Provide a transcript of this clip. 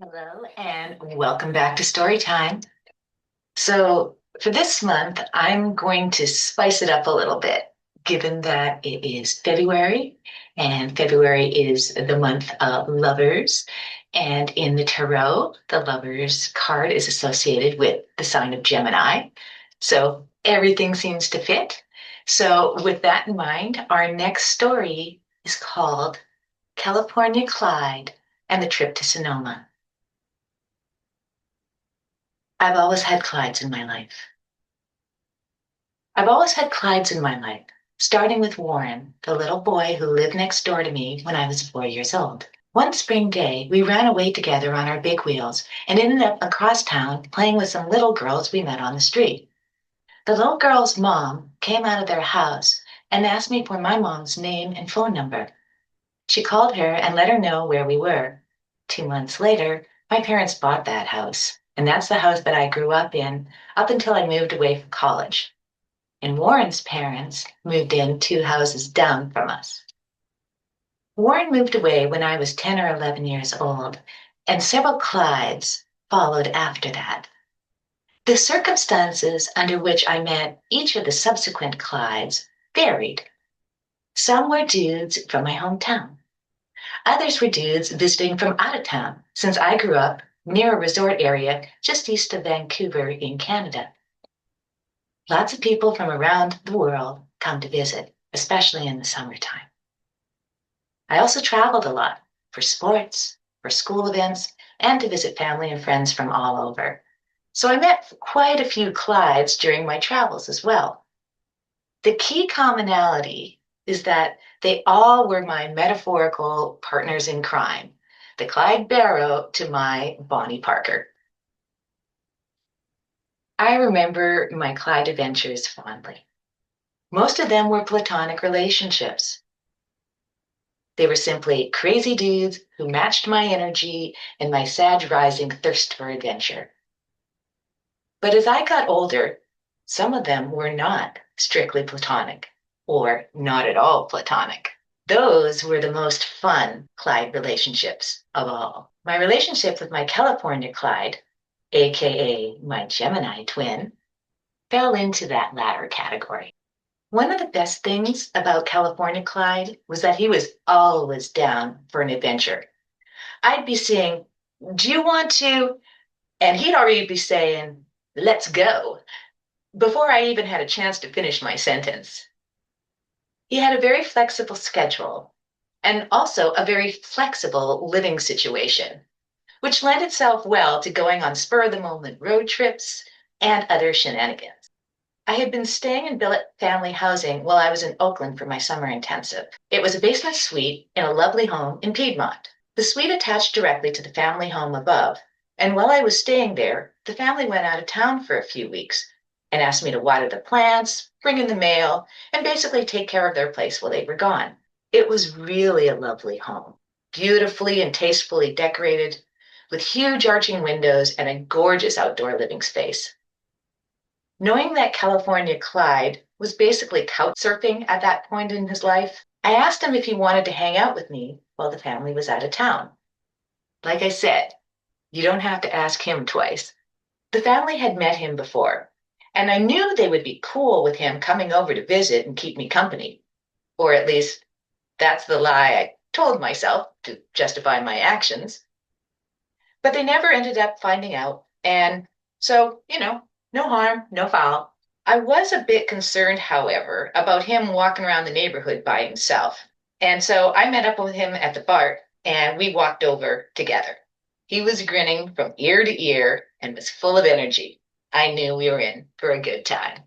Hello and welcome back to Storytime. So, for this month, I'm going to spice it up a little bit, given that it is February, and February is the month of lovers. And in the tarot, the lovers card is associated with the sign of Gemini. So, everything seems to fit. So, with that in mind, our next story is called California Clyde and the Trip to Sonoma. I've always had Clydes in my life. I've always had Clydes in my life, starting with Warren, the little boy who lived next door to me when I was 4 years old. One spring day, we ran away together on our big wheels and ended up across town playing with some little girls we met on the street. The little girl's mom came out of their house and asked me for my mom's name and phone number. She called her and let her know where we were. 2 months later, my parents bought that house, and that's the house that I grew up in up until I moved away for college. And Warren's parents moved in 2 houses down from us. Warren moved away when I was 10 or 11 years old, and several Clydes followed after that. The circumstances under which I met each of the subsequent Clydes varied. Some were dudes from my hometown. Others were dudes visiting from out of town, since I grew up near a resort area just east of Vancouver in Canada. Lots of people from around the world come to visit, especially in the summertime. I also traveled a lot for sports, for school events, and to visit family and friends from all over. So I met quite a few Clydes during my travels as well. The key commonality is that they all were my metaphorical partners in crime, the Clyde Barrow to my Bonnie Parker. I remember my Clyde adventures fondly. Most of them were platonic relationships. They were simply crazy dudes who matched my energy and my Sag rising thirst for adventure. But as I got older, some of them were not strictly platonic or not at all platonic. Those were the most fun Clyde relationships of all. My relationship with my California Clyde, aka my Gemini twin, fell into that latter category. One of the best things about California Clyde was that he was always down for an adventure. I'd be saying, "Do you want to?" And he'd already be saying, "Let's go," before I even had a chance to finish my sentence. He had a very flexible schedule and also a very flexible living situation, which lent itself well to going on spur of the moment road trips and other shenanigans. I had been staying in billet family housing while I was in Oakland for my summer intensive. It was a basement suite in a lovely home in Piedmont. The suite attached directly to the family home above, and while I was staying there, the family went out of town for a few weeks and asked me to water the plants, bring in the mail, and basically take care of their place while they were gone. It was really a lovely home, beautifully and tastefully decorated, with huge arching windows and a gorgeous outdoor living space. Knowing that California Clyde was basically couch surfing at that point in his life, I asked him if he wanted to hang out with me while the family was out of town. Like I said, you don't have to ask him twice. The family had met him before, and I knew they would be cool with him coming over to visit and keep me company. Or at least that's the lie I told myself to justify my actions. But they never ended up finding out, and so, no harm, no foul. I was a bit concerned, however, about him walking around the neighborhood by himself. And so I met up with him at the bar and we walked over together. He was grinning from ear to ear and was full of energy. I knew we were in for a good time.